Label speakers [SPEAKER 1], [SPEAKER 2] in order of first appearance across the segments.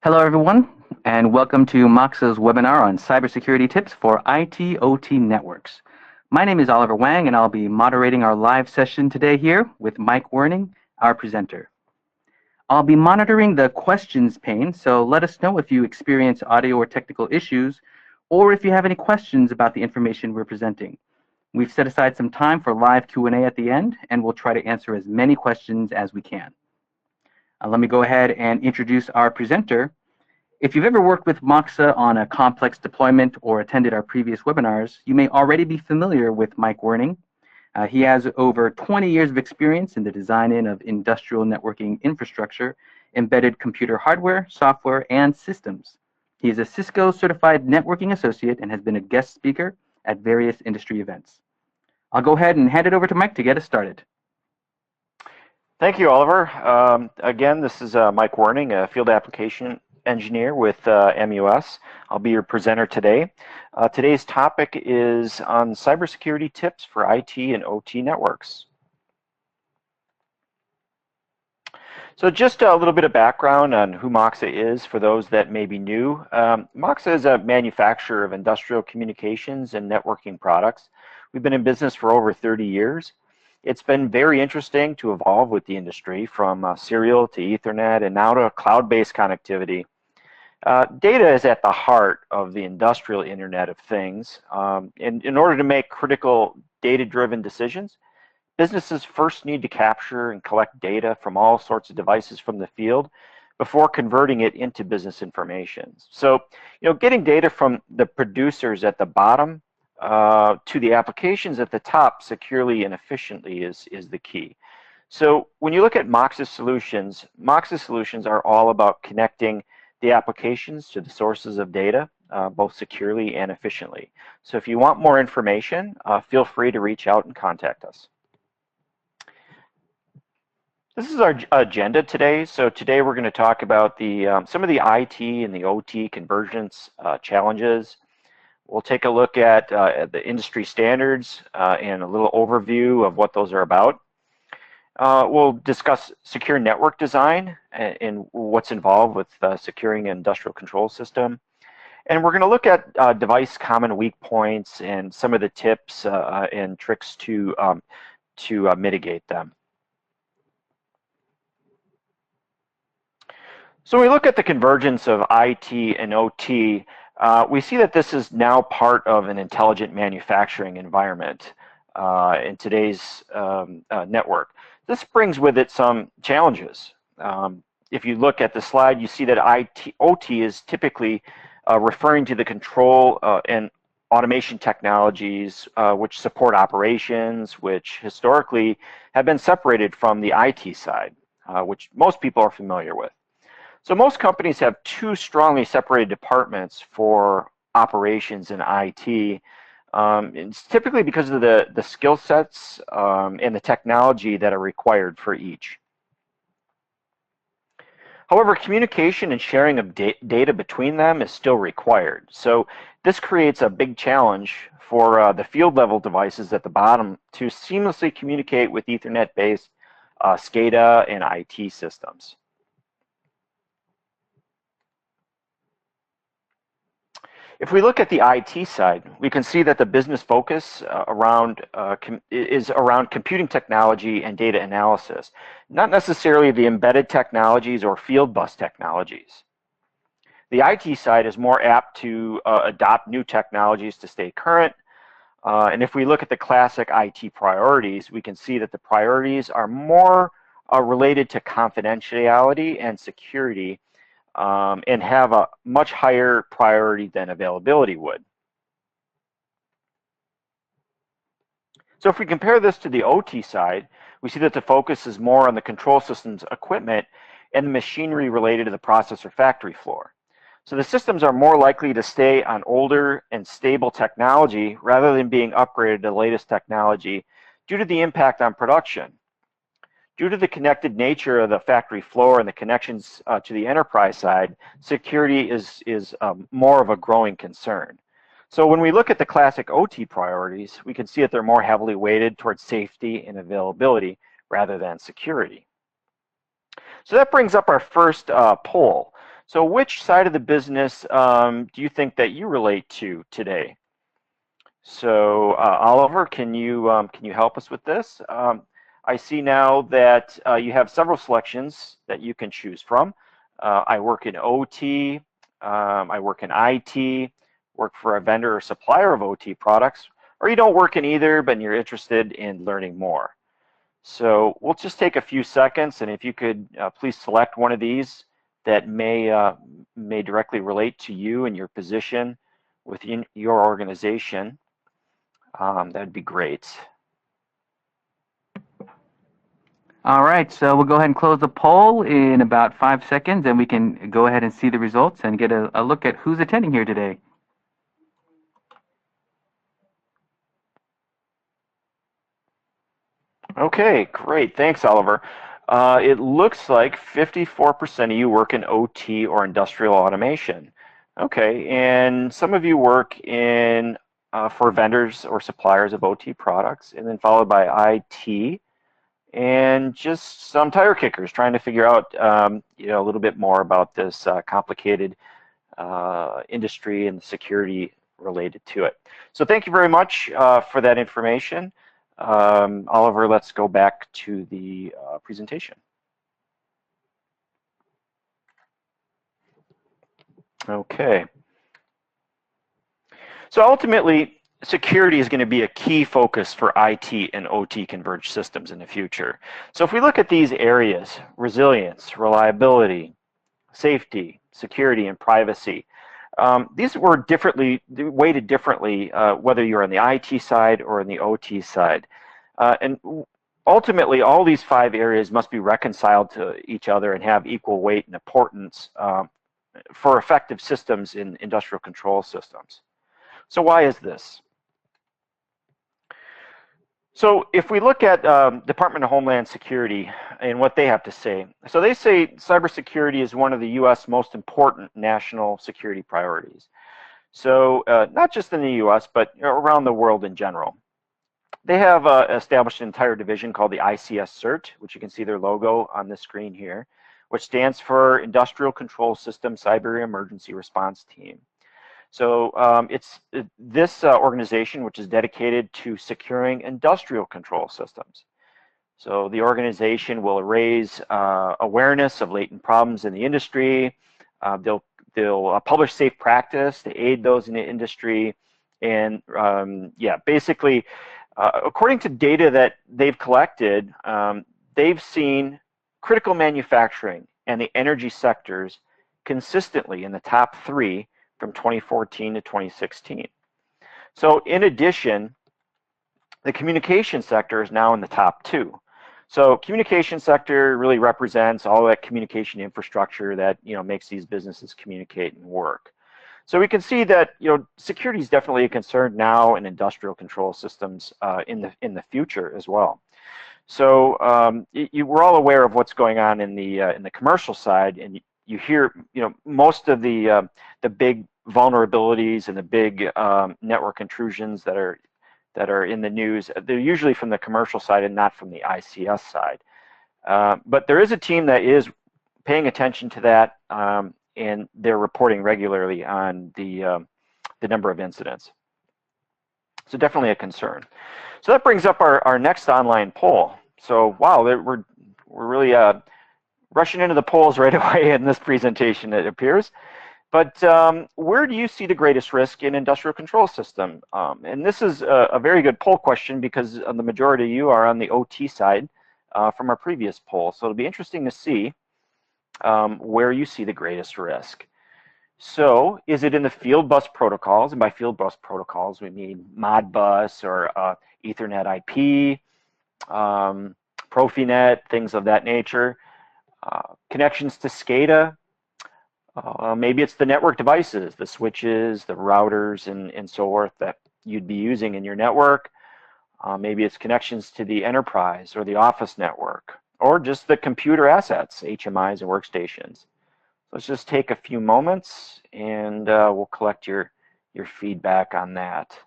[SPEAKER 1] Hello, everyone, and welcome to Moxa's webinar on cybersecurity tips for IT/OT networks. My name is Oliver Wang, and I'll be moderating our live session today here with Mike Werning, our presenter. I'll be monitoring the questions pane, so let us know if you experience audio or technical issues, or if you have any questions about the information we're presenting. We've set aside some time for live Q&A at the end, and we'll try to answer as many questions as we can. Let me go ahead and introduce our presenter. If you've ever worked with Moxa on a complex deployment or attended our previous webinars, you may already be familiar with Mike Werning. He has over 20 years of experience in the design of industrial networking infrastructure, embedded computer hardware, software, and systems. He is a Cisco certified networking associate and has been a guest speaker at various industry events. I'll go ahead and hand it over to Mike to get us started.
[SPEAKER 2] Thank you, Oliver. Again, this is Mike Werning, a field application engineer with MUS. I'll be your presenter today. Today's topic is on cybersecurity tips for IT and OT networks. So just a little bit of background on who Moxa is for those that may be new. Moxa is a manufacturer of industrial communications and networking products. We've been in business for over 30 years. It's been very interesting to evolve with the industry from serial to Ethernet and now to cloud-based connectivity. Data is at the heart of the industrial Internet of Things. In order to make critical data-driven decisions, businesses first need to capture and collect data from all sorts of devices from the field before converting it into business information. So, getting data from the producers at the bottom to the applications at the top securely and efficiently is the key. So when you look at Moxa solutions are all about connecting the applications to the sources of data, both securely and efficiently. So if you want more information, feel free to reach out and contact us. This is our agenda today. So today we're going to talk about some of the IT and the OT convergence challenges. We'll take a look at the industry standards and a little overview of what those are about. We'll discuss secure network design and what's involved with securing an industrial control system. And we're going to look at device common weak points and some of the tips and tricks to mitigate them. So when we look at the convergence of IT and OT, we see that this is now part of an intelligent manufacturing environment in today's network. This brings with it some challenges. If you look at the slide, you see that OT is typically referring to the control and automation technologies which support operations, which historically have been separated from the IT side, which most people are familiar with. So most companies have two strongly separated departments for operations and IT. It's typically because of the skill sets and the technology that are required for each. However, communication and sharing of data between them is still required. So this creates a big challenge for the field level devices at the bottom to seamlessly communicate with Ethernet-based SCADA and IT systems. If we look at the IT side, we can see that the business focus is around computing technology and data analysis, not necessarily the embedded technologies or field bus technologies. The IT side is more apt to adopt new technologies to stay current. And if we look at the classic IT priorities, we can see that the priorities are more related to confidentiality and security, and have a much higher priority than availability would. So if we compare this to the OT side, we see that the focus is more on the control systems equipment and the machinery related to the processor factory floor. So the systems are more likely to stay on older and stable technology rather than being upgraded to the latest technology due to the impact on production. Due to the connected nature of the factory floor and the connections to the enterprise side, security is more of a growing concern. So when we look at the classic OT priorities, we can see that they're more heavily weighted towards safety and availability rather than security. So that brings up our first poll. So which side of the business do you think that you relate to today? So Oliver, can you help us with this? I see now that you have several selections that you can choose from. I work in OT, I work in IT, work for a vendor or supplier of OT products, or you don't work in either, but you're interested in learning more. So we'll just take a few seconds, and if you could please select one of these that may directly relate to you and your position within your organization. That'd be great.
[SPEAKER 1] All right, so we'll go ahead and close the poll in about 5 seconds, and we can go ahead and see the results and get a look at who's attending here today.
[SPEAKER 2] Okay, great. Thanks, Oliver. It looks like 54% of you work in OT or industrial automation. Okay, and some of you work in for vendors or suppliers of OT products, and then followed by IT, and just some tire kickers trying to figure out a little bit more about this complicated industry and the security related to it. So thank you very much for that information. Oliver, let's go back to the presentation. Okay. So ultimately, security is going to be a key focus for IT and OT converged systems in the future. So if we look at these areas, resilience, reliability, safety, security, and privacy, these were weighted differently, whether you're on the IT side or on the OT side. And ultimately, all these 5 areas must be reconciled to each other and have equal weight and importance for effective systems in industrial control systems. So why is this? So if we look at Department of Homeland Security and what they have to say, so they say cybersecurity is one of the U.S. most important national security priorities. So not just in the U.S., but around the world in general. They have established an entire division called the ICS CERT, which you can see their logo on the screen here, which stands for Industrial Control System Cyber Emergency Response Team. So it's this organization which is dedicated to securing industrial control systems. So the organization will raise awareness of latent problems in the industry. They'll publish safe practice to aid those in the industry. And basically, according to data that they've collected, they've seen critical manufacturing and the energy sectors consistently in the top 3 from 2014 to 2016. So in addition, the communication sector is now in the top 2. So communication sector really represents all that communication infrastructure that makes these businesses communicate and work. So we can see that security is definitely a concern now in industrial control systems in the future as well. So we're all aware of what's going on in the commercial side, and you hear most of the big vulnerabilities and the big network intrusions that are in the news. They're usually from the commercial side and not from the ICS side. But there is a team that is paying attention to that, and they're reporting regularly on the number of incidents. So definitely a concern. So that brings up our next online poll. So wow, we're really rushing into the polls right away in this presentation, it appears. But where do you see the greatest risk in industrial control system? And this is a very good poll question because the majority of you are on the OT side from our previous poll. So it'll be interesting to see where you see the greatest risk. So is it in the field bus protocols? And by field bus protocols, we mean Modbus or Ethernet IP, Profinet, things of that nature. Connections to SCADA. Maybe it's the network devices, the switches, the routers, and so forth that you'd be using in your network. Maybe it's connections to the enterprise or the office network, or just the computer assets, HMIs and workstations. Let's just take a few moments and we'll collect your feedback on that.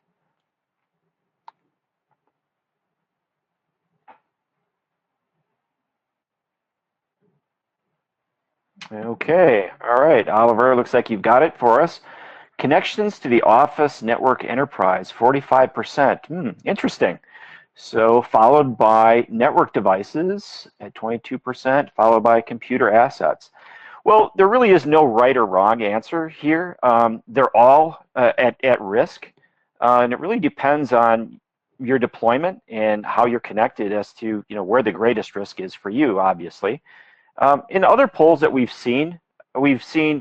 [SPEAKER 2] Okay, all right, Oliver, looks like you've got it for us. Connections to the Office Network Enterprise, 45%. Interesting. So followed by network devices at 22%, followed by computer assets. Well, there really is no right or wrong answer here. They're all at risk, and it really depends on your deployment and how you're connected as to where the greatest risk is for you, obviously. In other polls that we've seen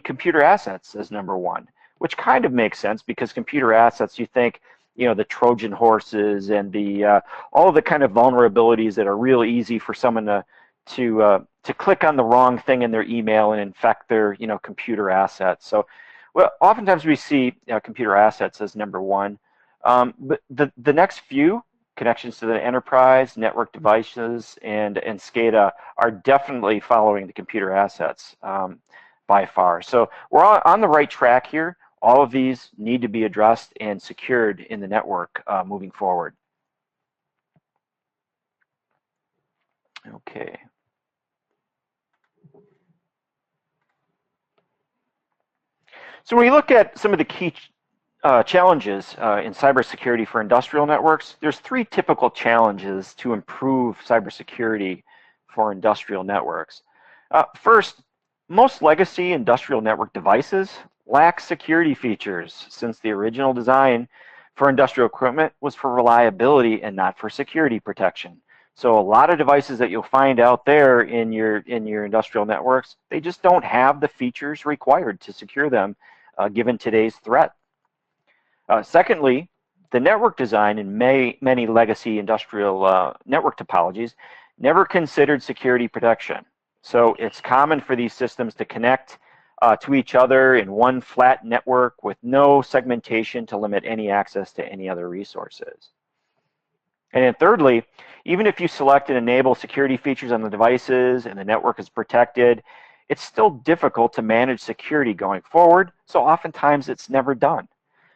[SPEAKER 2] computer assets as number one, which kind of makes sense because computer assets, you think, the Trojan horses and the all of the kind of vulnerabilities that are real easy for someone to click on the wrong thing in their email and infect their computer assets. So, well, oftentimes we see computer assets as number one, but the next few connections to the enterprise, network devices, and SCADA are definitely following the computer assets by far. So we're on the right track here. All of these need to be addressed and secured in the network moving forward. Okay. So when we look at some of the key challenges in cybersecurity for industrial networks, there's three typical challenges to improve cybersecurity for industrial networks. First, most legacy industrial network devices lack security features since the original design for industrial equipment was for reliability and not for security protection. So a lot of devices that you'll find out there in your industrial networks, they just don't have the features required to secure them given today's threat. Secondly, the network design in many legacy industrial network topologies never considered security protection. So it's common for these systems to connect to each other in one flat network with no segmentation to limit any access to any other resources. And then thirdly, even if you select and enable security features on the devices and the network is protected, it's still difficult to manage security going forward, so oftentimes it's never done.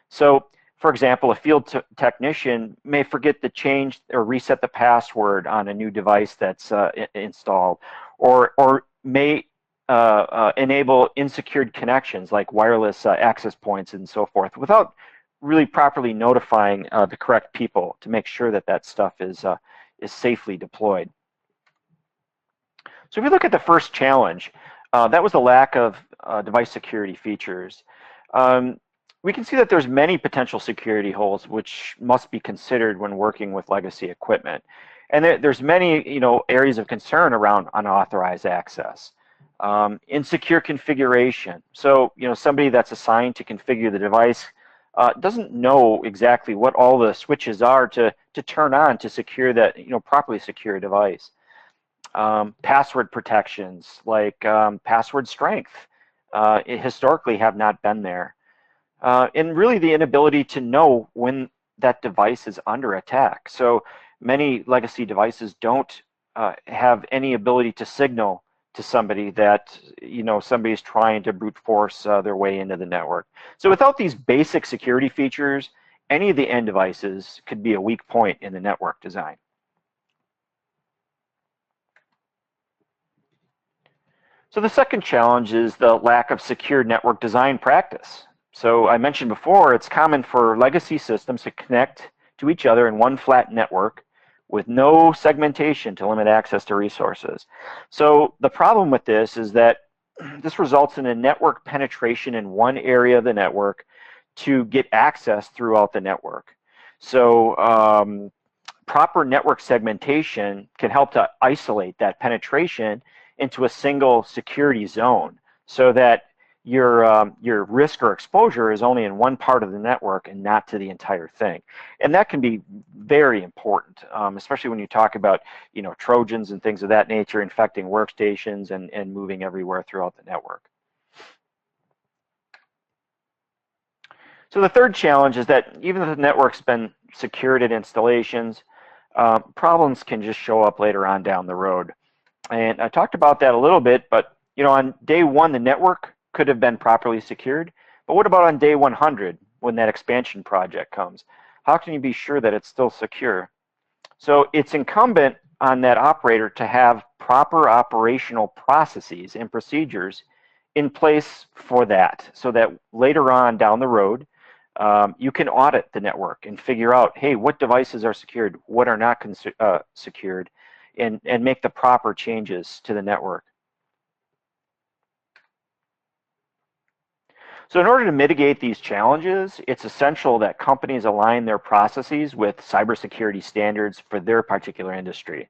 [SPEAKER 2] So, for example, a field technician may forget to change or reset the password on a new device that's installed, or may enable insecure connections like wireless access points and so forth without really properly notifying the correct people to make sure that that stuff is safely deployed. So if we look at the first challenge, that was the lack of device security features. We can see that there's many potential security holes which must be considered when working with legacy equipment. And there's many areas of concern around unauthorized access. Insecure configuration. So somebody that's assigned to configure the device doesn't know exactly what all the switches are to turn on to secure that, properly secure a device. Password protections like password strength historically have not been there. And really the inability to know when that device is under attack. So many legacy devices don't have any ability to signal to somebody that somebody's trying to brute force their way into the network. So without these basic security features, any of the end devices could be a weak point in the network design. So the second challenge is the lack of secure network design practice. So I mentioned before, it's common for legacy systems to connect to each other in one flat network with no segmentation to limit access to resources. So the problem with this is that this results in a network penetration in one area of the network to get access throughout the network. So proper network segmentation can help to isolate that penetration into a single security zone so that your risk or exposure is only in one part of the network and not to the entire thing. And that can be very important, especially when you talk about Trojans and things of that nature infecting workstations and moving everywhere throughout the network. So the third challenge is that even if the network's been secured at installations, problems can just show up later on down the road. And I talked about that a little bit, but on day one, the network could have been properly secured. But what about on day 100 when that expansion project comes? How can you be sure that it's still secure? So it's incumbent on that operator to have proper operational processes and procedures in place for that, so that later on down the road, you can audit the network and figure out, hey, what devices are secured, what are not secured, and make the proper changes to the network. So in order to mitigate these challenges, it's essential that companies align their processes with cybersecurity standards for their particular industry.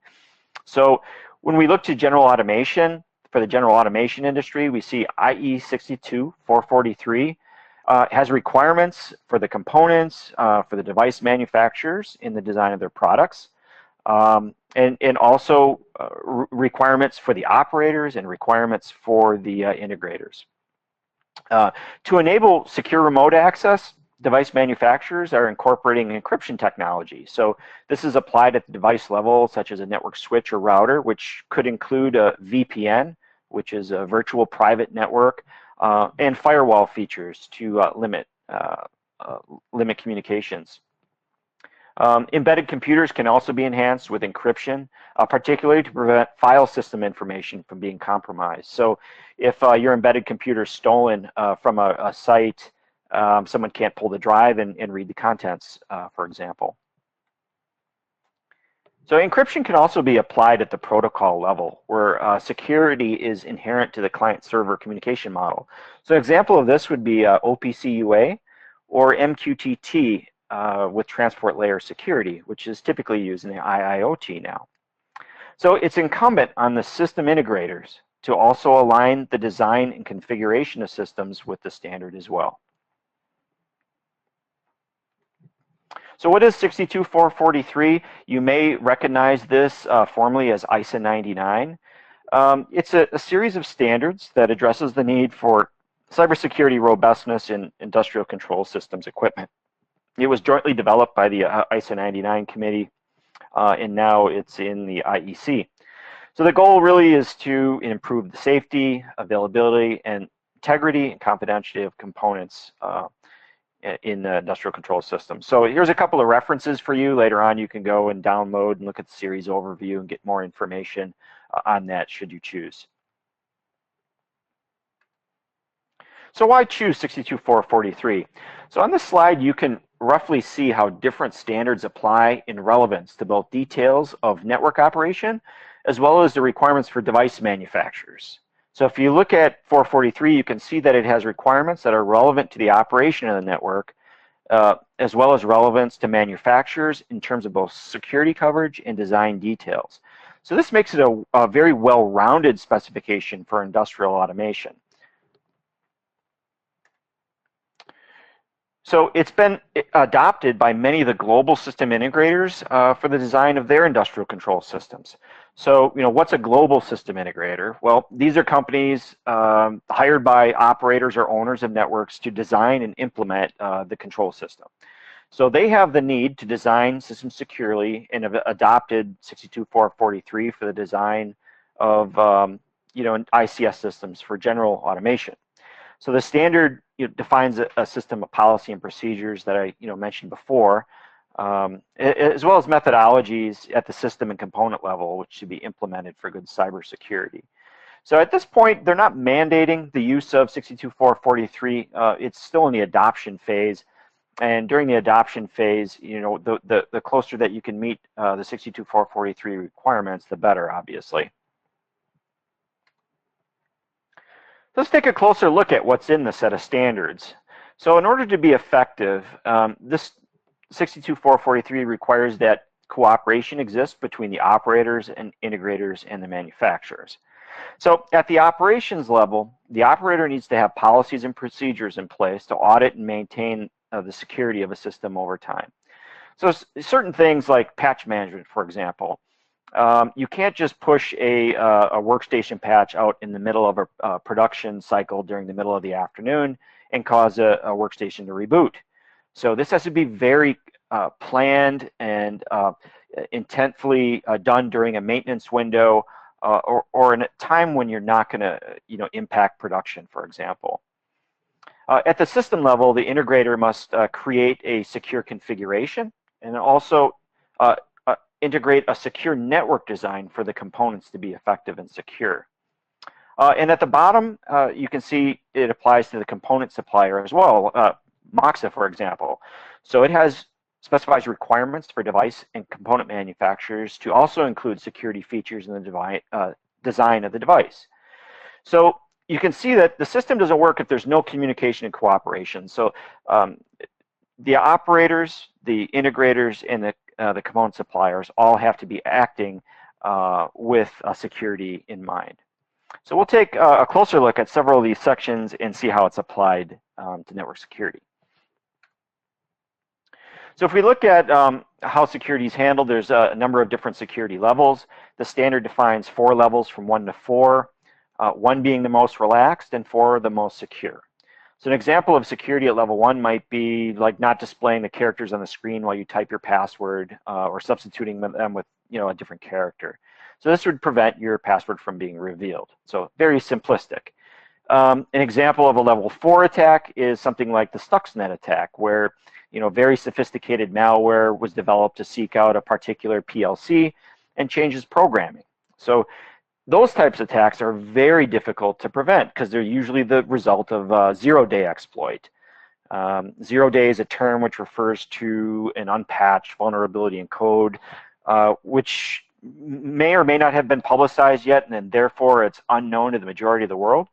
[SPEAKER 2] So when we look to general automation, for the general automation industry, we see IE 62443 has requirements for the components, for the device manufacturers in the design of their products, and also requirements for the operators and requirements for the integrators. To enable secure remote access, device manufacturers are incorporating encryption technology. So this is applied at the device level, such as a network switch or router, which could include a VPN, which is a virtual private network, and firewall features to limit communications. Embedded computers can also be enhanced with encryption, particularly to prevent file system information from being compromised. So if your embedded computer is stolen from a site, someone can't pull the drive and read the contents, for example. So encryption can also be applied at the protocol level, where security is inherent to the client-server communication model. So an example of this would be OPC UA or MQTT with transport layer security, which is typically used in the IIoT now. So it's incumbent on the system integrators to also align the design and configuration of systems with the standard as well. So what is 62443? You may recognize this formally as ISA 99. It's a series of standards that addresses the need for cybersecurity robustness in industrial control systems equipment. It was jointly developed by the ISA 99 committee, and now it's in the IEC. So the goal really is to improve the safety, availability, and integrity and confidentiality of components in the industrial control system. So here's a couple of references for you. Later on, you can go and download and look at the series overview and get more information on that should you choose. So why choose 62443? So on this slide, you can roughly see how different standards apply in relevance to both details of network operation as well as the requirements for device manufacturers. So if you look at 443, you can see that it has requirements that are relevant to the operation of the network, as well as relevance to manufacturers in terms of both security coverage and design details. So this makes it a very well-rounded specification for industrial automation. So it's been adopted by many of the global system integrators for the design of their industrial control systems. So, what's a global system integrator? Well, these are companies hired by operators or owners of networks to design and implement the control system. So they have the need to design systems securely and have adopted 62443 for the design of ICS systems for general automation. So the standard defines a system of policy and procedures that I mentioned before, as well as methodologies at the system and component level, which should be implemented for good cybersecurity. So at this point, they're not mandating the use of 62443. It's still in the adoption phase. And during the adoption phase, the closer that you can meet the 62443 requirements, the better, obviously. Let's take a closer look at what's in the set of standards. So in order to be effective, this 62443 requires that cooperation exists between the operators and integrators and the manufacturers. So at the operations level, the operator needs to have policies and procedures in place to audit and maintain the security of a system over time. So certain things like patch management, for example, you can't just push a workstation patch out in the middle of a production cycle during the middle of the afternoon and cause a workstation to reboot. So this has to be very planned and intentfully done during a maintenance window or in a time when you're not going to impact production, for example. At the system level, the integrator must create a secure configuration and also integrate a secure network design for the components to be effective and secure. And at the bottom, you can see it applies to the component supplier as well, Moxa, for example. So it specifies requirements for device and component manufacturers to also include security features in the design of the device. So you can see that the system doesn't work if there's no communication and cooperation. So the operators, the integrators, and the component suppliers all have to be acting with security in mind. So we'll take a closer look at several of these sections and see how it's applied to network security. So if we look at how security is handled, there's a number of different security levels. The standard defines 4 levels from 1 to 4, 1 being the most relaxed and 4 the most secure. So an example of security at level 1 might be like not displaying the characters on the screen while you type your password or substituting them with a different character. So this would prevent your password from being revealed. So very simplistic. An example of a level 4 attack is something like the Stuxnet attack, where very sophisticated malware was developed to seek out a particular PLC and changes programming. So those types of attacks are very difficult to prevent because they're usually the result of a zero-day exploit. Zero-day is a term which refers to an unpatched vulnerability in code, which may or may not have been publicized yet, and then therefore it's unknown to the majority of the world.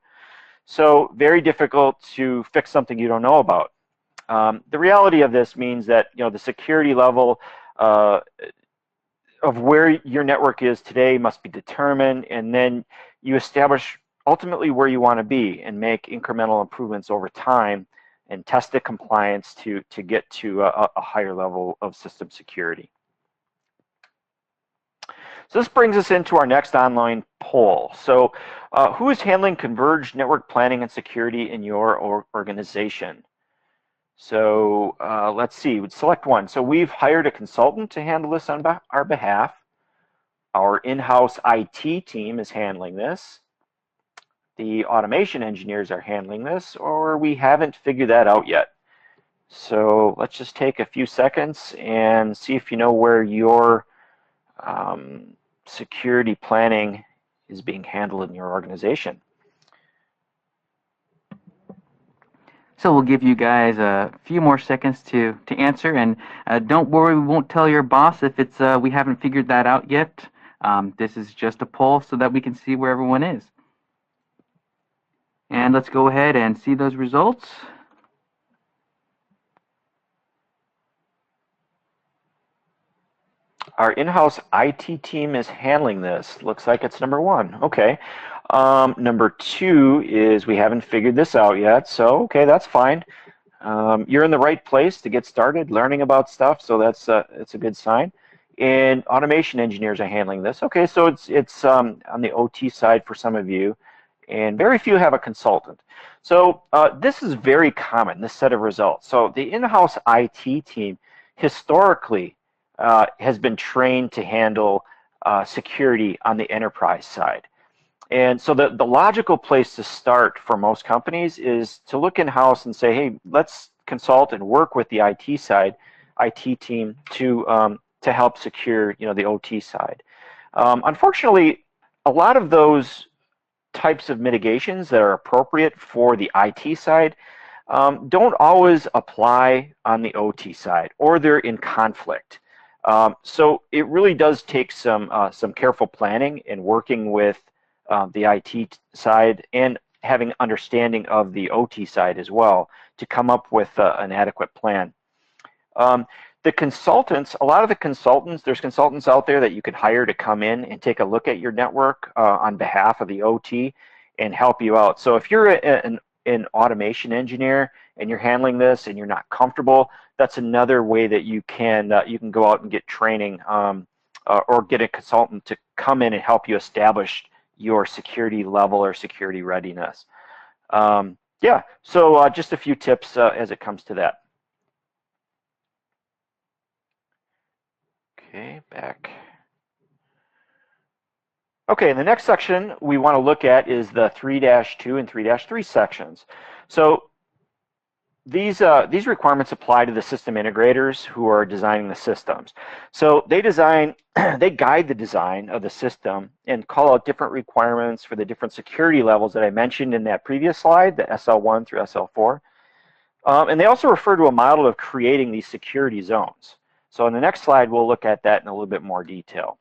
[SPEAKER 2] So very difficult to fix something you don't know about. The reality of this means that the security level of where your network is today must be determined, and then you establish ultimately where you want to be and make incremental improvements over time and test the compliance to get to a higher level of system security. So this brings us into our next online poll. So who is handling converged network planning and security in your organization? So let's see, we'd select one. So we've hired a consultant to handle this on our behalf. Our in-house IT team is handling this. The automation engineers are handling this, or we haven't figured that out yet. So let's just take a few seconds and see if you know where your security planning is being handled in your organization.
[SPEAKER 1] So we'll give you guys a few more seconds to answer, and don't worry, we won't tell your boss if it's we haven't figured that out yet. This is just a poll so that we can see where everyone is. And let's go ahead and see those results.
[SPEAKER 2] Our in-house IT team is handling this. Looks like it's number 1. Okay. Number 2 is we haven't figured this out yet. So, okay, that's fine. You're in the right place to get started learning about stuff. So that's it's a good sign. And automation engineers are handling this. Okay, so it's on the OT side for some of you, and very few have a consultant. So this is very common, this set of results. So the in-house IT team historically has been trained to handle security on the enterprise side. And so the logical place to start for most companies is to look in-house and say, hey, let's consult and work with the IT side, IT team to help secure the OT side. Unfortunately, a lot of those types of mitigations that are appropriate for the IT side don't always apply on the OT side, or they're in conflict. So it really does take some careful planning and working with the IT side and having understanding of the OT side as well to come up with an adequate plan. The consultants, a lot of the consultants, there's consultants out there that you could hire to come in and take a look at your network on behalf of the OT and help you out. So if you're an automation engineer and you're handling this and you're not comfortable, that's another way that you can go out and get training or get a consultant to come in and help you establish your security level or security readiness. Yeah, so just a few tips as it comes to that. Okay, back. Okay, the next section we want to look at is the 3-2 and 3-3 sections. So these requirements apply to the system integrators who are designing the systems. So they they guide the design of the system and call out different requirements for the different security levels that I mentioned in that previous slide, the SL1 through SL4. And they also refer to a model of creating these security zones. So in the next slide, we'll look at that in a little bit more detail.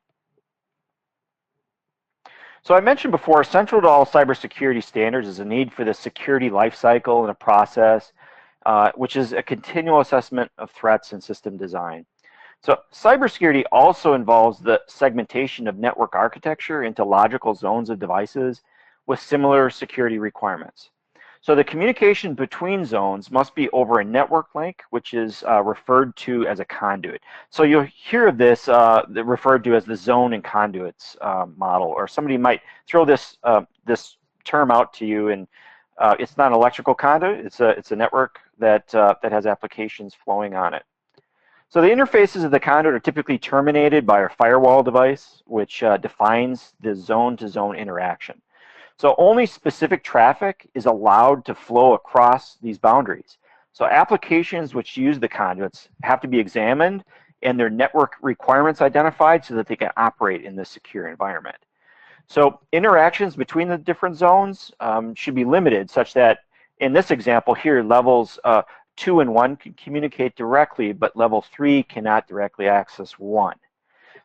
[SPEAKER 2] So I mentioned before, central to all cybersecurity standards is a need for the security lifecycle and a process, which is a continual assessment of threats and system design. So cybersecurity also involves the segmentation of network architecture into logical zones of devices with similar security requirements. So the communication between zones must be over a network link, which is referred to as a conduit. So you'll hear of this referred to as the zone and conduits model, or somebody might throw this this term out to you, and it's not an electrical conduit. It's a network that has applications flowing on it. So the interfaces of the conduit are typically terminated by a firewall device, which defines the zone-to-zone interaction. So only specific traffic is allowed to flow across these boundaries. So applications which use the conduits have to be examined and their network requirements identified so that they can operate in this secure environment. So interactions between the different zones should be limited, such that in this example here, levels 2 and 1 can communicate directly, but level 3 cannot directly access 1.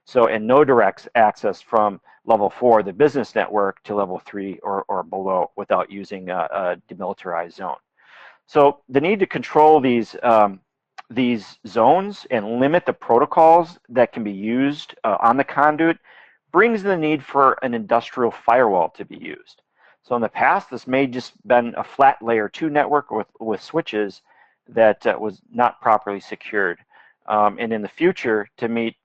[SPEAKER 2] So, and no direct access from level 4, the business network, to level 3 or below without using a demilitarized zone. So the need to control these zones and limit the protocols that can be used on the conduit brings the need for an industrial firewall to be used. So in the past, this may just been a flat layer 2 network with switches that was not properly secured. And in the future, to meet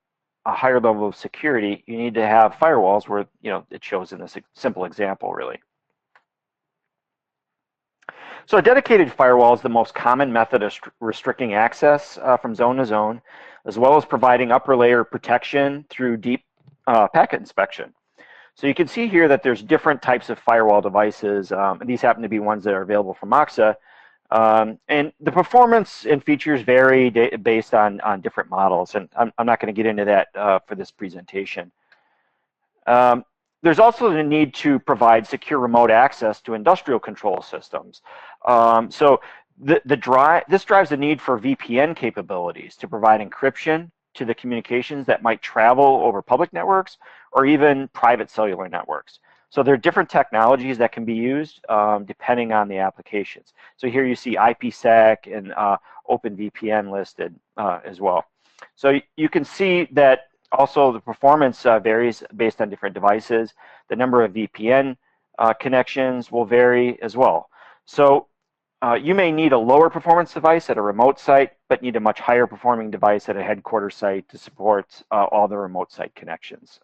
[SPEAKER 2] a higher level of security, you need to have firewalls where, it shows in this simple example, really. So a dedicated firewall is the most common method of restricting access from zone to zone, as well as providing upper layer protection through deep packet inspection. So you can see here that there's different types of firewall devices. And these happen to be ones that are available from Moxa. And the performance and features vary based on different models, and I'm not going to get into that for this presentation. There's also the need to provide secure remote access to industrial control systems. So this drives the need for VPN capabilities to provide encryption to the communications that might travel over public networks or even private cellular networks. So there are different technologies that can be used depending on the applications. So here you see IPsec and OpenVPN listed as well. So you can see that also the performance varies based on different devices. The number of VPN connections will vary as well. So you may need a lower performance device at a remote site, but need a much higher performing device at a headquarters site to support all the remote site connections.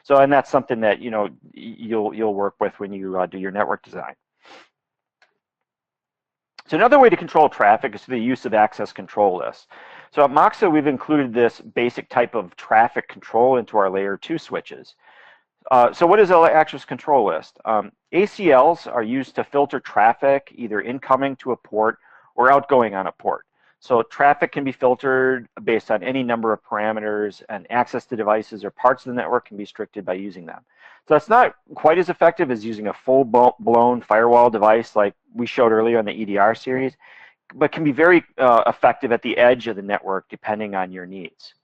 [SPEAKER 2] And that's something that you'll work with when you do your network design. So another way to control traffic is through the use of access control lists. So at Moxa, we've included this basic type of traffic control into our layer 2 switches. So what is an access control list? ACLs are used to filter traffic either incoming to a port or outgoing on a port. So traffic can be filtered based on any number of parameters, and access to devices or parts of the network can be restricted by using them. So it's not quite as effective as using a full-blown firewall device like we showed earlier on the EDR series, but can be very effective at the edge of the network depending on your needs.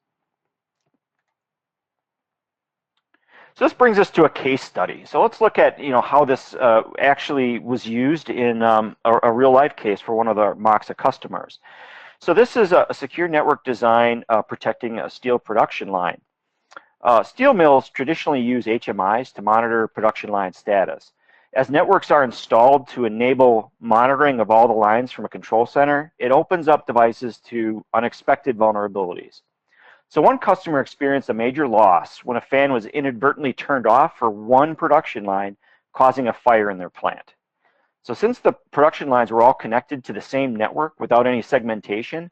[SPEAKER 2] So this brings us to a case study. So let's look at how this actually was used in a real-life case for one of the Moxa customers. So this is a secure network design protecting a steel production line. Steel mills traditionally use HMIs to monitor production line status. As networks are installed to enable monitoring of all the lines from a control center, it opens up devices to unexpected vulnerabilities. So one customer experienced a major loss when a fan was inadvertently turned off for one production line, causing a fire in their plant. So since the production lines were all connected to the same network without any segmentation,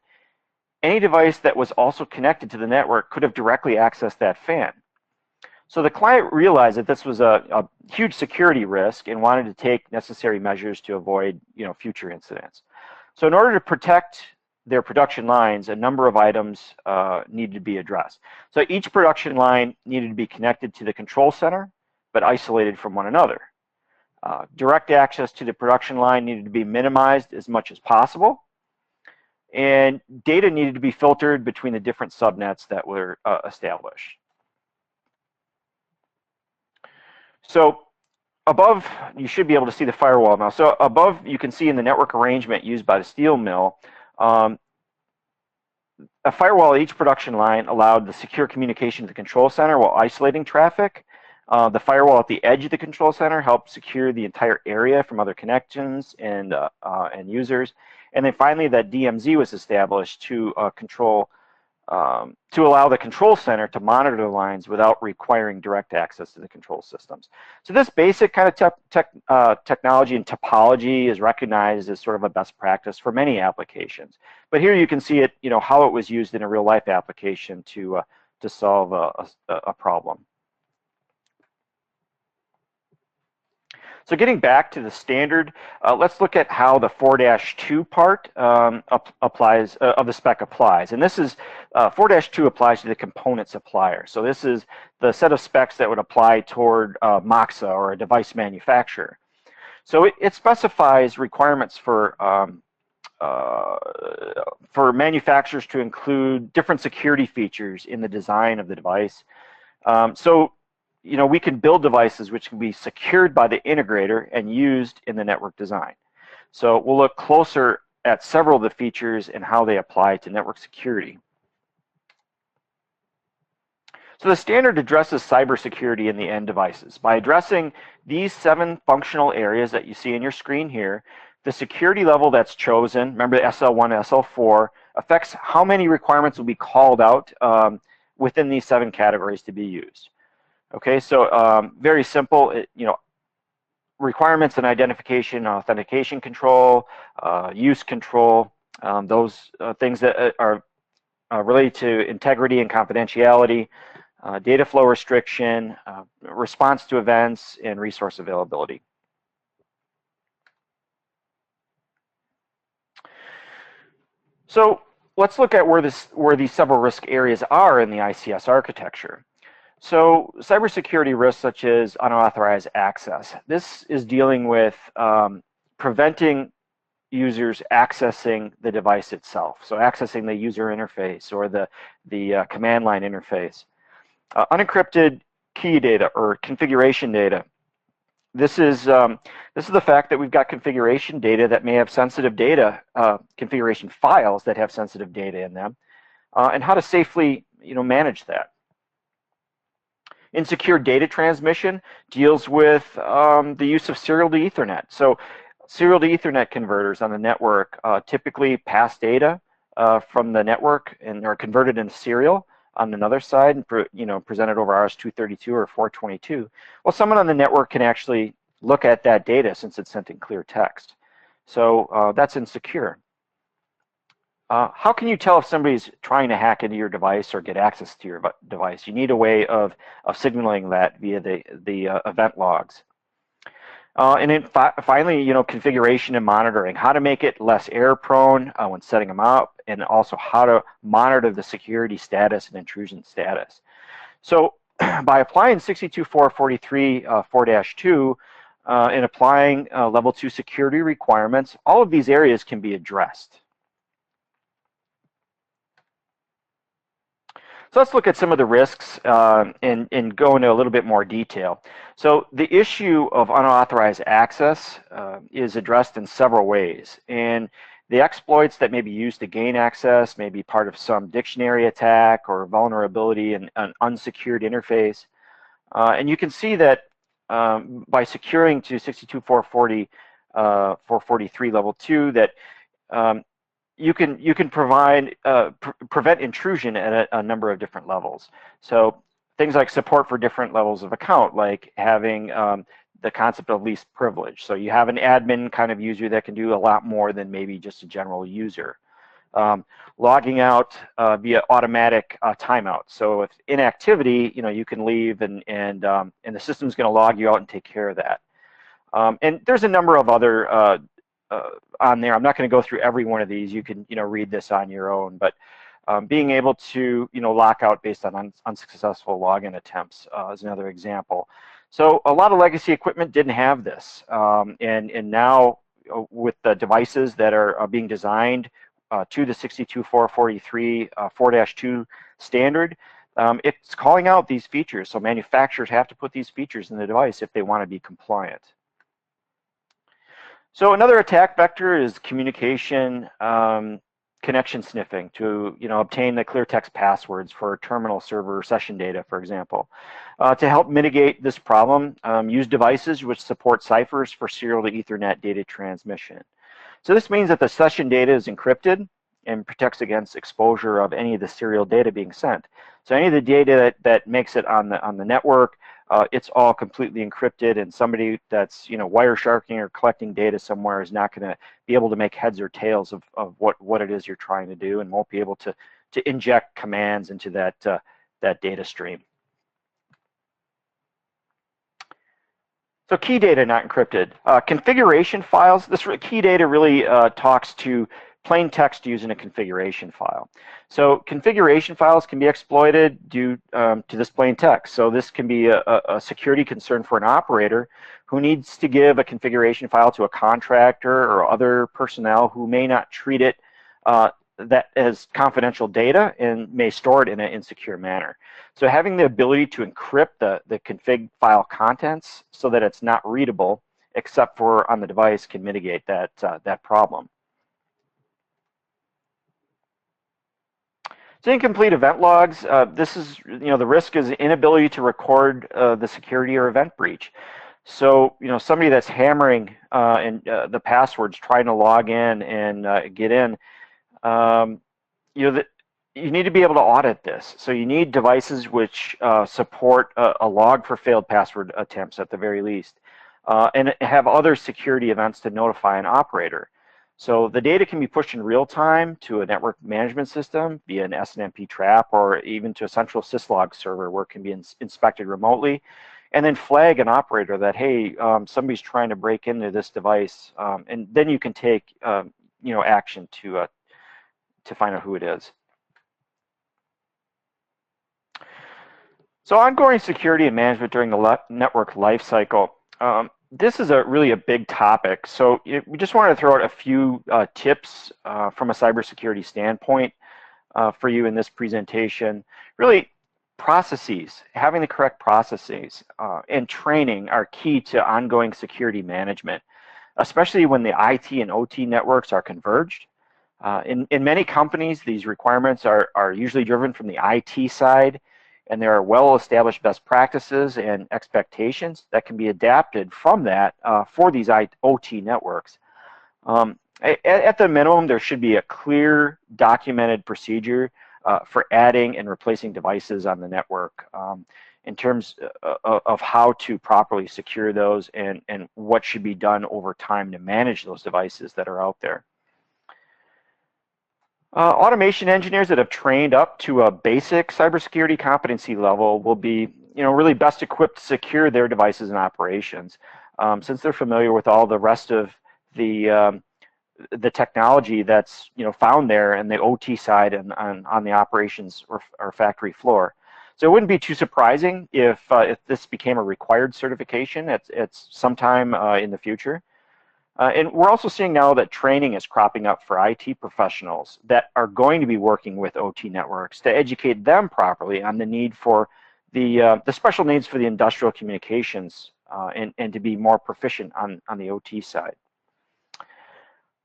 [SPEAKER 2] any device that was also connected to the network could have directly accessed that fan. So the client realized that this was a huge security risk and wanted to take necessary measures to avoid future incidents. So in order to protect their production lines, a number of items needed to be addressed. So each production line needed to be connected to the control center, but isolated from one another. Direct access to the production line needed to be minimized as much as possible. And data needed to be filtered between the different subnets that were established. So above, you should be able to see the firewall now. So above, you can see in the network arrangement used by the steel mill, a firewall at each production line allowed the secure communication to the control center while isolating traffic. The firewall at the edge of the control center helped secure the entire area from other connections and users. And then finally, that DMZ was established to allow the control center to monitor the lines without requiring direct access to the control systems. So this basic kind of technology and topology is recognized as sort of a best practice for many applications. But here you can see it, how it was used in a real life application to solve a problem. So getting back to the standard, let's look at how the 4-2 part applies of the spec applies. And this is 4-2 applies to the component supplier. So this is the set of specs that would apply toward Moxa or a device manufacturer. So it specifies requirements for manufacturers to include different security features in the design of the device. We can build devices which can be secured by the integrator and used in the network design. So we'll look closer at several of the features and how they apply to network security. So the standard addresses cybersecurity in the end devices. By addressing these 7 functional areas that you see in your screen here, the security level that's chosen, remember the SL1, SL4, affects how many requirements will be called out within these 7 categories to be used. Okay, so very simple, requirements and identification, authentication control, use control, those things that are related to integrity and confidentiality, data flow restriction, response to events, and resource availability. So let's look at where these several risk areas are in the ICS architecture. So cybersecurity risks such as unauthorized access. This is dealing with preventing users accessing the device itself. So accessing the user interface or the command line interface. Unencrypted key data or configuration data. This is the fact that we've got configuration data that may have sensitive data, configuration files that have sensitive data in them, and how to safely manage that. Insecure data transmission deals with the use of serial to Ethernet. So serial to Ethernet converters on the network typically pass data from the network and are converted into serial on another side and presented over RS-232 or 422. Well, someone on the network can actually look at that data since it's sent in clear text. So that's insecure. How can you tell if somebody's trying to hack into your device or get access to your device? You need a way of signaling that via the event logs. And then finally, configuration and monitoring, how to make it less error prone when setting them up, and also how to monitor the security status and intrusion status. So by applying 62443 4-2 and applying level 2 security requirements, all of these areas can be addressed. So let's look at some of the risks and go into a little bit more detail. So the issue of unauthorized access is addressed in several ways. And the exploits that may be used to gain access may be part of some dictionary attack or vulnerability in an unsecured interface. And you can see that by securing to 62440 443 level 2 that you can prevent intrusion at a number of different levels. So things like support for different levels of account, like having the concept of least privilege. So you have an admin kind of user that can do a lot more than maybe just a general user. Logging out via automatic timeout. So if inactivity, you can leave and the system's going to log you out and take care of that. And there's a number of other on there. I'm not going to go through every one of these. You can read this on your own, but being able to lock out based on unsuccessful login attempts is another example. So a lot of legacy equipment didn't have this, and now with the devices that are being designed to the 62443 4-2 standard, it's calling out these features. So manufacturers have to put these features in the device if they want to be compliant. So another attack vector is communication connection sniffing to obtain the clear text passwords for terminal server session data, for example. To help mitigate this problem, use devices which support ciphers for serial to Ethernet data transmission. So this means that the session data is encrypted and protects against exposure of any of the serial data being sent. So any of the data that makes it on the network, it's all completely encrypted, and somebody that's Wiresharking or collecting data somewhere is not going to be able to make heads or tails of what it is you're trying to do, and won't be able to inject commands into that data stream. So key data not encrypted. Configuration files. This key data really talks to plain text used in a configuration file. So configuration files can be exploited due to this plain text. So this can be a security concern for an operator who needs to give a configuration file to a contractor or other personnel who may not treat it that as confidential data and may store it in an insecure manner. So having the ability to encrypt the config file contents so that it's not readable except for on the device can mitigate that problem. So incomplete event logs, this is, the risk is inability to record the security or event breach. So, somebody that's hammering the passwords, trying to log in and get in, you need to be able to audit this. So you need devices which support a log for failed password attempts at the very least, and have other security events to notify an operator. So the data can be pushed in real time to a network management system via an SNMP trap, or even to a central syslog server where it can be inspected remotely, and then flag an operator that, hey, somebody's trying to break into this device, and then you can take action to find out who it is. So ongoing security and management during the network lifecycle. This is really a big topic. So we just wanted to throw out a few tips from a cybersecurity standpoint for you in this presentation. Really, processes, having the correct processes and training are key to ongoing security management, especially when the IT and OT networks are converged. In many companies, these requirements are usually driven from the IT side, and there are well-established best practices and expectations that can be adapted from that for these OT networks. At the minimum, there should be a clear documented procedure for adding and replacing devices on the network in terms of how to properly secure those and what should be done over time to manage those devices that are out there. Automation engineers that have trained up to a basic cybersecurity competency level will be, really best equipped to secure their devices and operations, since they're familiar with all the rest of the technology that's found there in the OT side and on the operations or factory floor. So it wouldn't be too surprising if this became a required certification at some time in the future. And we're also seeing now that training is cropping up for IT professionals that are going to be working with OT networks to educate them properly on the need for the special needs for the industrial communications and to be more proficient on the OT side.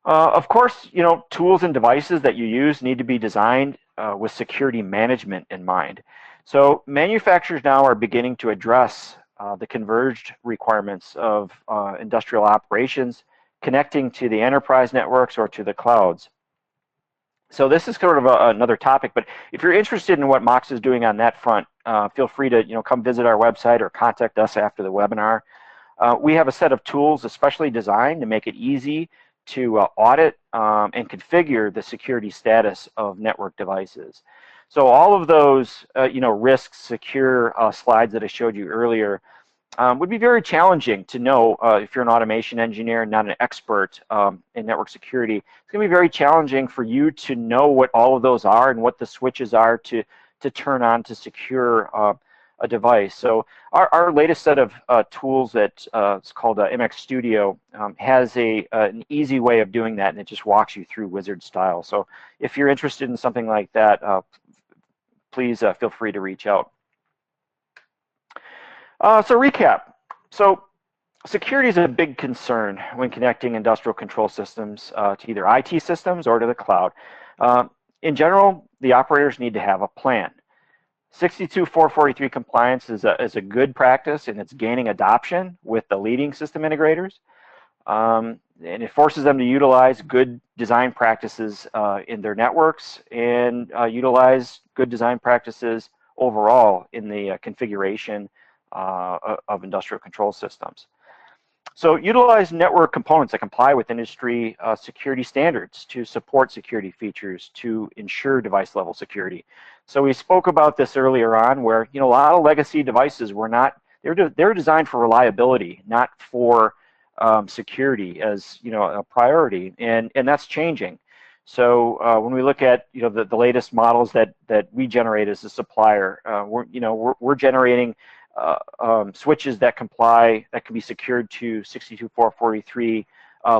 [SPEAKER 2] Of course, tools and devices that you use need to be designed with security management in mind. So manufacturers now are beginning to address the converged requirements of industrial operations connecting to the enterprise networks or to the clouds. So this is sort of another topic, but if you're interested in what Moxa is doing on that front, feel free to come visit our website or contact us after the webinar. We have a set of tools especially designed to make it easy to audit and configure the security status of network devices. So all of those risks secure slides that I showed you earlier, would be very challenging to know if you're an automation engineer, not an expert in network security. It's going to be very challenging for you to know what all of those are and what the switches are to turn on to secure a device. So our latest set of tools that it's called MX Studio has an easy way of doing that, and it just walks you through wizard style. So if you're interested in something like that, please feel free to reach out. So recap. So security is a big concern when connecting industrial control systems to either IT systems or to the cloud. In general, the operators need to have a plan. 62443 compliance is a good practice, and it's gaining adoption with the leading system integrators. And it forces them to utilize good design practices in their networks and utilize good design practices overall in the configuration of industrial control systems. So utilize network components that comply with industry security standards to support security features to ensure device level security. So we spoke about this earlier on, where a lot of legacy devices were not, they're designed for reliability, not for security as a priority, and that's changing. So when we look at the latest models that we generate as a supplier, we're generating switches that comply, that can be secured to 62443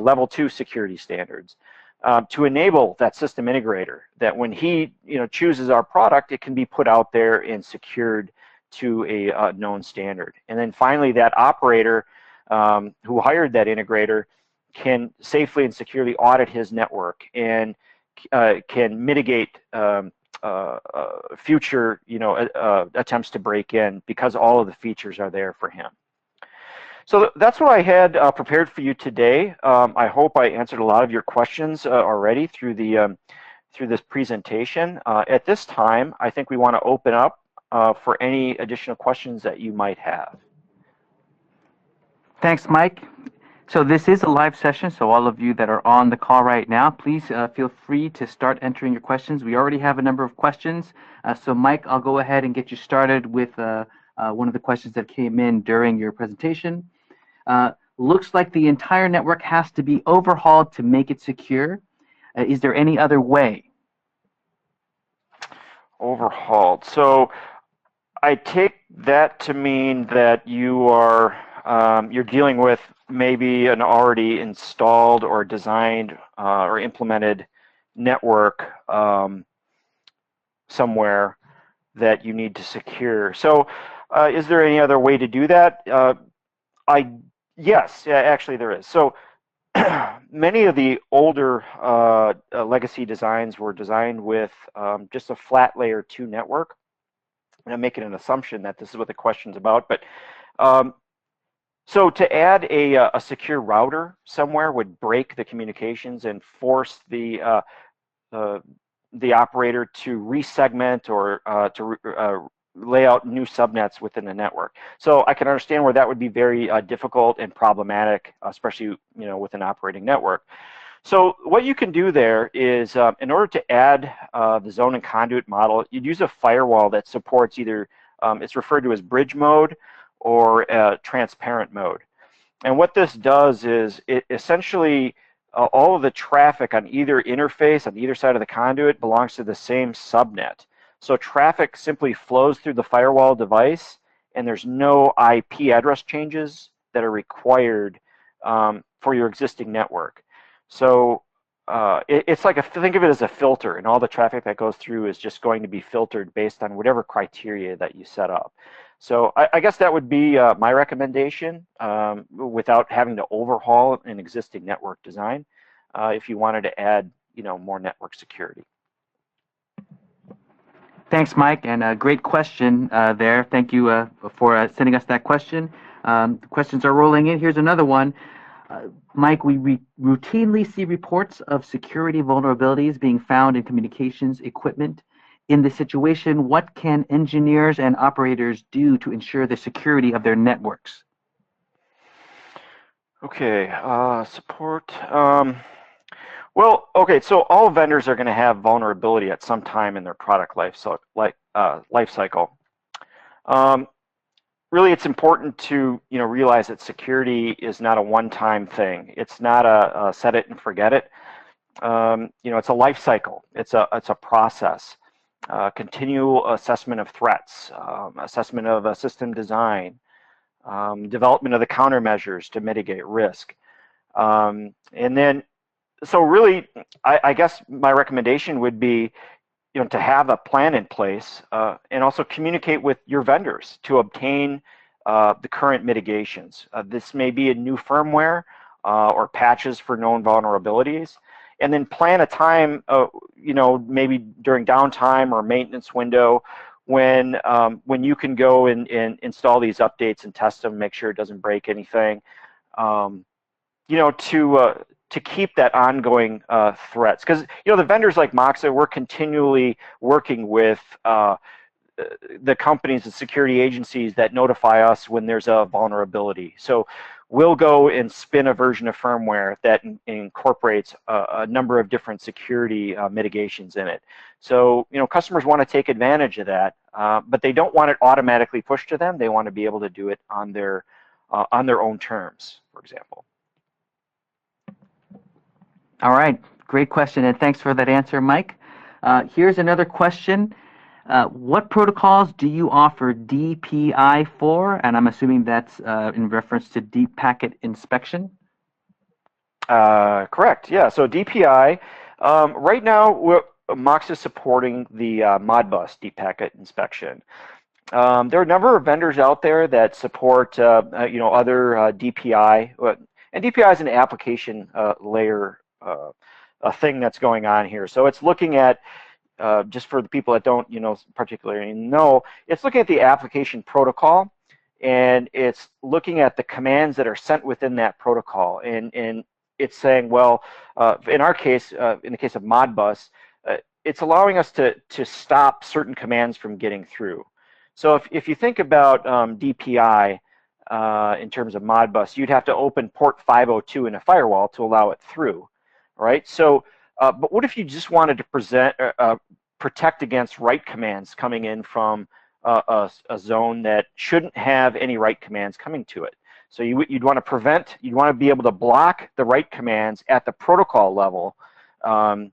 [SPEAKER 2] level 2 security standards, to enable that system integrator that when he chooses our product, it can be put out there and secured to a known standard. And then finally, that operator who hired that integrator can safely and securely audit his network and can mitigate future attempts to break in, because all of the features are there for him. So that's what I had prepared for you today. I hope I answered a lot of your questions already through this presentation. At this time, I think we want to open up for any additional questions that you might have.
[SPEAKER 1] Thanks, Mike. So this is a live session, so all of you that are on the call right now, please feel free to start entering your questions. We already have a number of questions. So Mike, I'll go ahead and get you started with one of the questions that came in during your presentation. Looks like the entire network has to be overhauled to make it secure. Is there any other way?
[SPEAKER 2] Overhauled. So I take that to mean that you are you're dealing with maybe an already installed or designed or implemented network somewhere that you need to secure. So is there any other way to do that? Yes, actually there is. So many of the older legacy designs were designed with just a flat layer 2 network. And I'm making an assumption that this is what the question's about, but so to add a secure router somewhere would break the communications and force the operator to resegment or to lay out new subnets within the network. So I can understand where that would be very difficult and problematic, especially with an operating network. So what you can do there is, in order to add the zone and conduit model, you'd use a firewall that supports either, it's referred to as bridge mode or transparent mode. And what this does is it essentially, all of the traffic on either interface, on either side of the conduit, belongs to the same subnet. So traffic simply flows through the firewall device, and there's no IP address changes that are required for your existing network. So it's like, think of it as a filter, and all the traffic that goes through is just going to be filtered based on whatever criteria that you set up. So I guess that would be my recommendation, without having to overhaul an existing network design, if you wanted to add more network security.
[SPEAKER 1] Thanks, Mike, and a great question there. Thank you for sending us that question. The questions are rolling in. Here's another one. Mike, we routinely see reports of security vulnerabilities being found in communications equipment. In this situation, what can engineers and operators do to ensure the security of their networks?
[SPEAKER 2] Okay, support. Well, okay, so all vendors are going to have vulnerability at some time in their product life cycle. really, it's important to realize that security is not a one-time thing. It's not a set it and forget it. It's a life cycle. It's a process. Continual assessment of threats, assessment of system design, development of the countermeasures to mitigate risk, and then so really, I guess my recommendation would be to have a plan in place and also communicate with your vendors to obtain the current mitigations. This may be a new firmware or patches for known vulnerabilities, and then plan a time, maybe during downtime or maintenance window when you can go and install these updates and test them, make sure it doesn't break anything, to keep that ongoing threats. Because the vendors like Moxa, we're continually working with the companies and security agencies that notify us when there's a vulnerability. So we'll go and spin a version of firmware that incorporates a number of different security mitigations in it. So customers want to take advantage of that, but they don't want it automatically pushed to them. They want to be able to do it on their own terms, for example.
[SPEAKER 1] All right, great question, and thanks for that answer, Mike. Here's another question. What protocols do you offer DPI for? And I'm assuming that's in reference to Deep Packet Inspection.
[SPEAKER 2] Correct, yeah. So DPI, right now, Mox is supporting the Modbus Deep Packet Inspection. There are a number of vendors out there that support, other DPI, and DPI is an application layer a thing that's going on here. So it's looking at, just for the people that don't, particularly know, it's looking at the application protocol, and it's looking at the commands that are sent within that protocol. And it's saying, well, in our case, in the case of Modbus, it's allowing us to stop certain commands from getting through. So if you think about DPI in terms of Modbus, you'd have to open port 502 in a firewall to allow it through, right? So, but what if you just wanted to protect against write commands coming in from a zone that shouldn't have any write commands coming to it? So you'd want to be able to block the write commands at the protocol level, and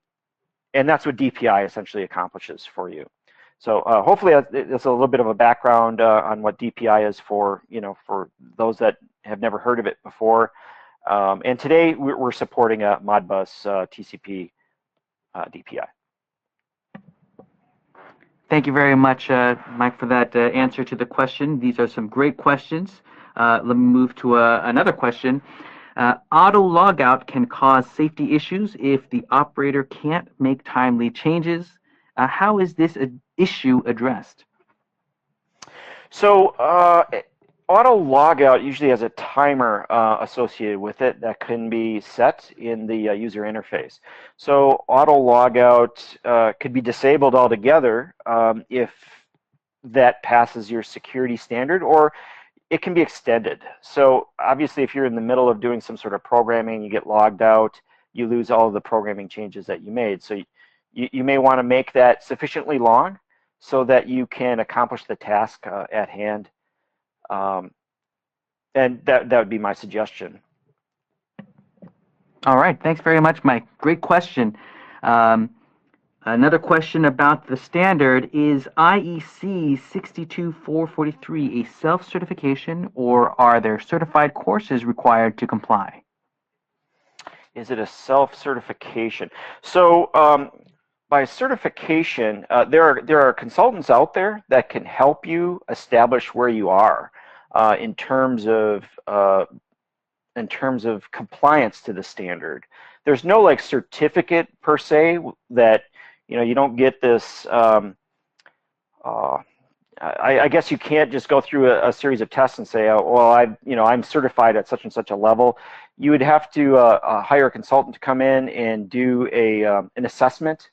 [SPEAKER 2] that's what DPI essentially accomplishes for you. So hopefully that's a little bit of a background on what DPI is for, for those that have never heard of it before. And today we're supporting a Modbus TCP DPI.
[SPEAKER 1] Thank you very much, Mike, for that answer to the question. These are some great questions. Let me move to another question. Auto logout can cause safety issues if the operator can't make timely changes. How is this issue addressed?
[SPEAKER 2] So auto logout usually has a timer associated with it that can be set in the user interface. So auto logout could be disabled altogether if that passes your security standard, or it can be extended. So obviously, if you're in the middle of doing some sort of programming, you get logged out, you lose all of the programming changes that you made. So you may want to make that sufficiently long so that you can accomplish the task at hand. And that would be my suggestion.
[SPEAKER 1] All right, thanks very much, Mike. Great question. Another question about the standard: is IEC 62443 a self-certification, or are there certified courses required to comply?
[SPEAKER 2] Is it a self-certification? So by certification, there are consultants out there that can help you establish where you are in terms of compliance to the standard. There's no like certificate per se that you don't get this. I guess you can't just go through a series of tests and say, oh, well, I'm certified at such and such a level. You would have to hire a consultant to come in and do an assessment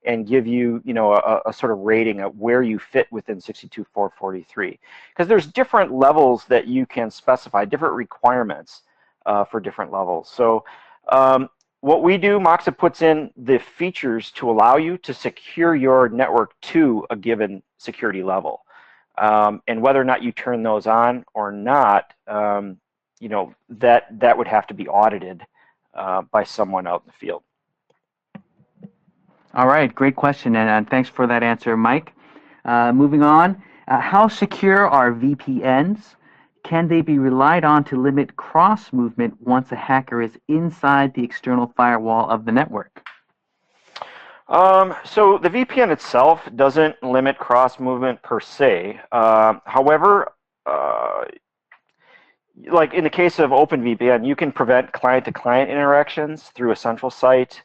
[SPEAKER 2] and give you, a sort of rating of where you fit within 62443. Because there's different levels that you can specify, different requirements for different levels. So what we do, Moxa puts in the features to allow you to secure your network to a given security level. And whether or not you turn those on or not, that would have to be audited by someone out in the field.
[SPEAKER 1] All right, great question, and thanks for that answer, Mike. Moving on, how secure are VPNs? Can they be relied on to limit cross movement once a hacker is inside the external firewall of the network?
[SPEAKER 2] So the VPN itself doesn't limit cross movement per se. However, like in the case of OpenVPN, you can prevent client-to-client interactions through a central site.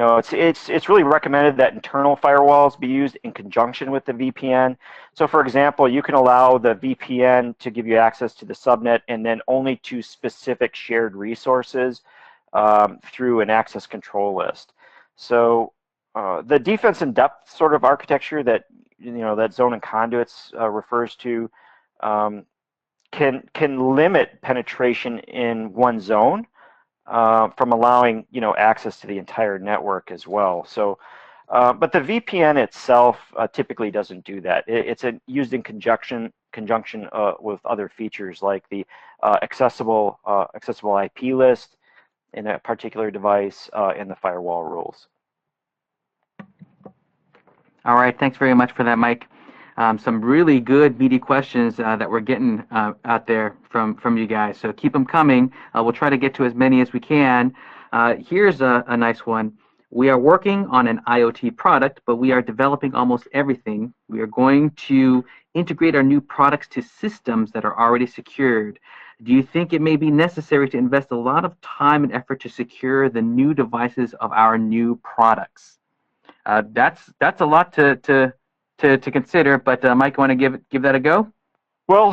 [SPEAKER 2] It's really recommended that internal firewalls be used in conjunction with the VPN. So for example, you can allow the VPN to give you access to the subnet and then only to specific shared resources through an access control list. So the defense in depth sort of architecture that that zone and conduits refers to can limit penetration in one zone from allowing access to the entire network as well. So, but the VPN itself typically doesn't do that. It's used in conjunction with other features like the accessible IP list in a particular device and the firewall rules.
[SPEAKER 1] All right, thanks very much for that, Mike. Some really good, meaty questions that we're getting out there from you guys. So keep them coming. We'll try to get to as many as we can. Here's a nice one. We are working on an IoT product, but we are developing almost everything. We are going to integrate our new products to systems that are already secured. Do you think it may be necessary to invest a lot of time and effort to secure the new devices of our new products? That's a lot to consider, but Mike, want to give that a go?
[SPEAKER 2] Well,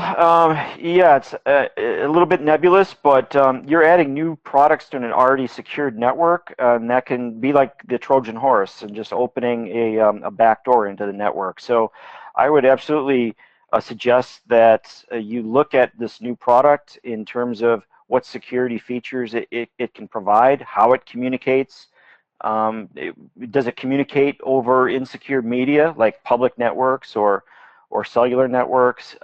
[SPEAKER 2] yeah, it's a little bit nebulous, but you're adding new products to an already secured network, and that can be like the Trojan horse and just opening a back door into the network. So I would absolutely suggest that you look at this new product in terms of what security features it can provide, how it communicates. Does it communicate over insecure media like public networks or cellular networks?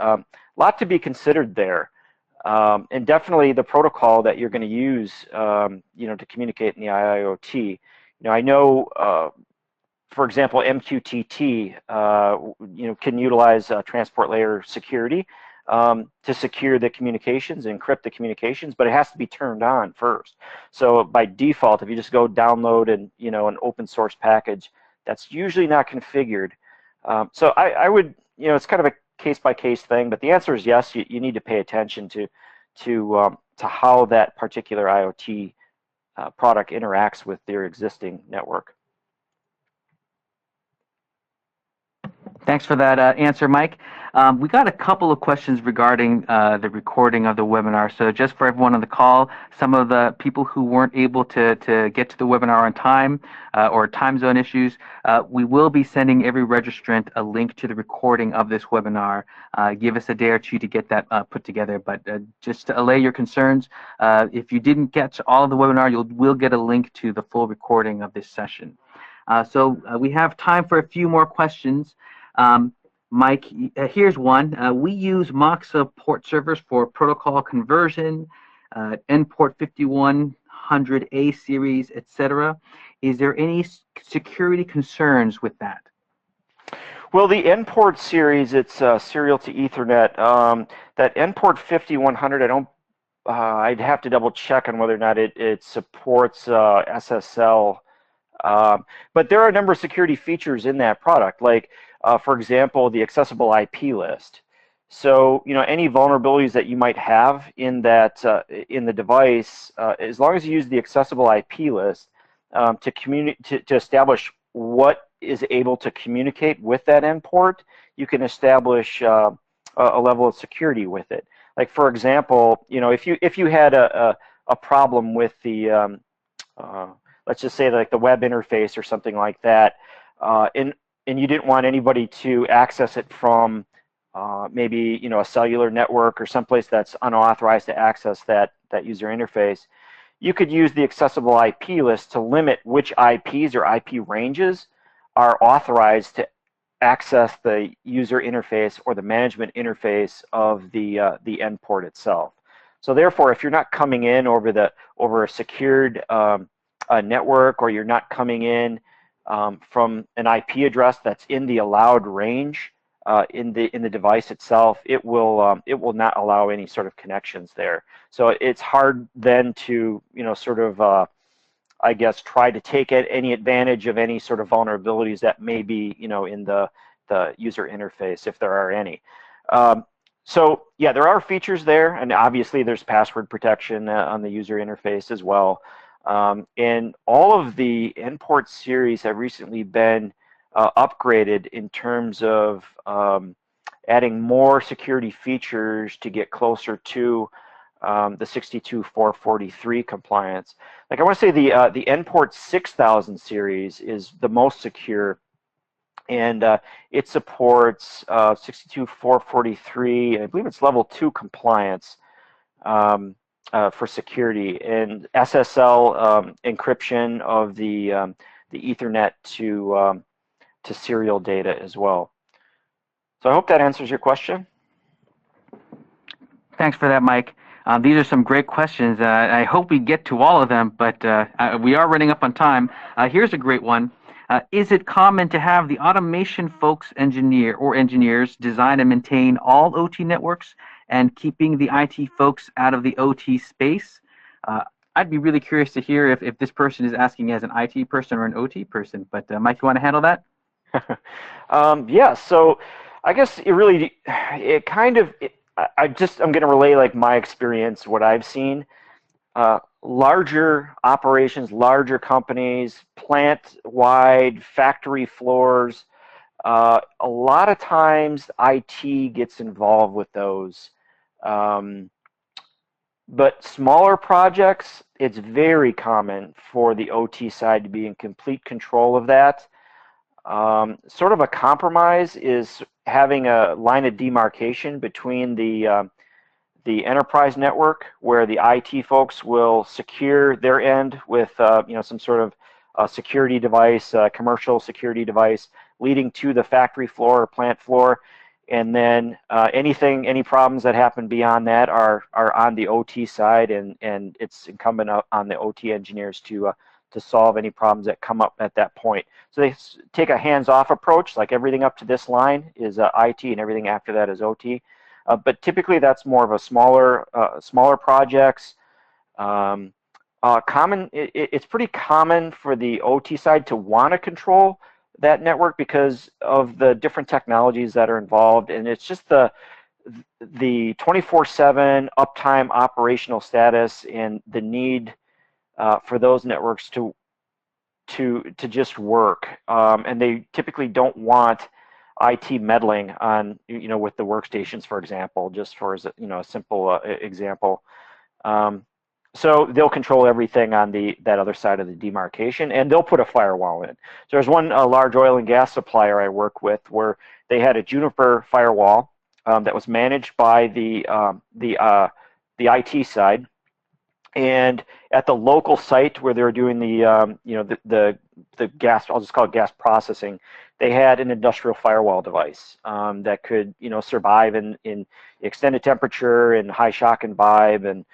[SPEAKER 2] Lot to be considered there, and definitely the protocol that you're going to use, to communicate in the IIoT. I know, for example, MQTT, can utilize transport layer security to secure the communications, encrypt the communications, but it has to be turned on first. So by default, if you just go download an open source package, that's usually not configured. So I would, it's kind of a case-by-case thing, but the answer is yes. You need to pay attention to how that particular IoT product interacts with their existing network.
[SPEAKER 1] Thanks for that answer, Mike. We got a couple of questions regarding the recording of the webinar. So just for everyone on the call, some of the people who weren't able to get to the webinar on time or time zone issues, we will be sending every registrant a link to the recording of this webinar. Give us a day or two to get that put together. But just to allay your concerns, if you didn't get all of the webinar, you will get a link to the full recording of this session. So we have time for a few more questions. Mike, here's one. We use Moxa port servers for protocol conversion, N-port 5100A series, etc. Is there any security concerns with that?
[SPEAKER 2] Well, the N-port series, it's serial to Ethernet. That N-port 5100, I'd have to double check on whether or not it supports SSL. But there are a number of security features in that product, like for example, the accessible IP list. So any vulnerabilities that you might have in that in the device, as long as you use the accessible IP list to establish what is able to communicate with that endport, you can establish a level of security with it. Like for example, if you had a problem with the let's just say like the web interface or something like that, and you didn't want anybody to access it from maybe a cellular network or someplace that's unauthorized to access that user interface, you could use the accessible IP list to limit which IPs or IP ranges are authorized to access the user interface or the management interface of the end port itself. So therefore, if you're not coming in over a secured network, or you're not coming in from an IP address that's in the allowed range in the device itself, it will not allow any sort of connections there. So it's hard then to sort of I guess try to take any advantage of any sort of vulnerabilities that may be in the user interface, if there are any. So yeah, there are features there, and obviously there's password protection on the user interface as well. And all of the endport series have recently been upgraded in terms of adding more security features to get closer to the 62443 compliance. Like I want to say the endport 6000 series is the most secure, and it supports 62443, and I believe it's level 2 compliance for security, and SSL encryption of the Ethernet to serial data as well. So I hope that answers your question.
[SPEAKER 1] Thanks for that, Mike. These are some great questions. I hope we get to all of them, but we are running up on time. Here's a great one. Is it common to have the automation folks engineers design and maintain all OT networks and keeping the IT folks out of the OT space? I'd be really curious to hear if this person is asking as an IT person or an OT person, but Mike, you want to handle that?
[SPEAKER 2] Yeah, so I guess I'm going to relay like my experience, what I've seen. Larger operations, larger companies, plant-wide, factory floors, a lot of times IT gets involved with those. But smaller projects, it's very common for the OT side to be in complete control of that. Sort of a compromise is having a line of demarcation between the enterprise network, where the IT folks will secure their end with some sort of security device, commercial security device, leading to the factory floor or plant floor, and then any problems that happen beyond that are on the OT side, and it's incumbent on the OT engineers to solve any problems that come up at that point. So they take a hands-off approach, like everything up to this line is IT and everything after that is OT. But typically that's more of a smaller projects. It's pretty common for the OT side to want to control that network because of the different technologies that are involved, and it's just the 24/7 uptime operational status and the need for those networks to just work, and they typically don't want IT meddling on with the workstations, for example, just for a simple example. So they'll control everything on that other side of the demarcation, and they'll put a firewall in. So there's one large oil and gas supplier I work with where they had a Juniper firewall that was managed by the IT side, and at the local site where they were doing the gas, I'll just call it gas processing, they had an industrial firewall device that could survive in extended temperature and high shock and vibe, and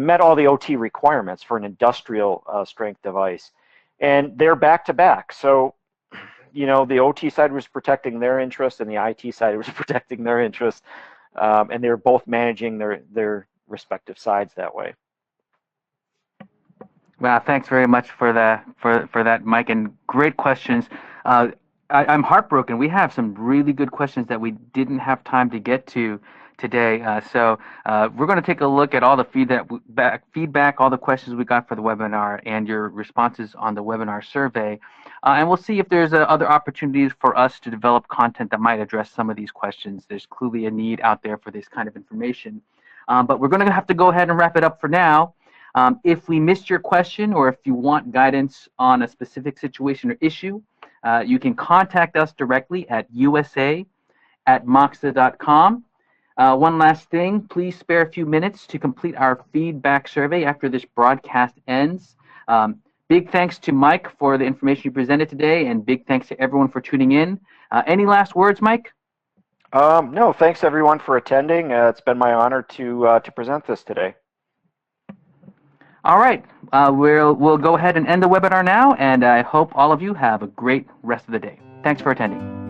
[SPEAKER 2] met all the OT requirements for an industrial strength device. And they're back to back. So, the OT side was protecting their interest and the IT side was protecting their interest. And they were both managing their respective sides that way.
[SPEAKER 1] Wow, thanks very much for that, Mike, and great questions. I'm heartbroken. We have some really good questions that we didn't have time to get to today. So we're going to take a look at all the feedback, all the questions we got for the webinar, and your responses on the webinar survey. And we'll see if there's other opportunities for us to develop content that might address some of these questions. There's clearly a need out there for this kind of information. But we're going to have to go ahead and wrap it up for now. If we missed your question, or if you want guidance on a specific situation or issue, you can contact us directly at usa@moxa.com. One last thing, please spare a few minutes to complete our feedback survey after this broadcast ends. Big thanks to Mike for the information you presented today, and big thanks to everyone for tuning in. Any last words, Mike?
[SPEAKER 2] No, thanks everyone for attending. It's been my honor to present this today.
[SPEAKER 1] All right, we'll go ahead and end the webinar now, and I hope all of you have a great rest of the day. Thanks for attending.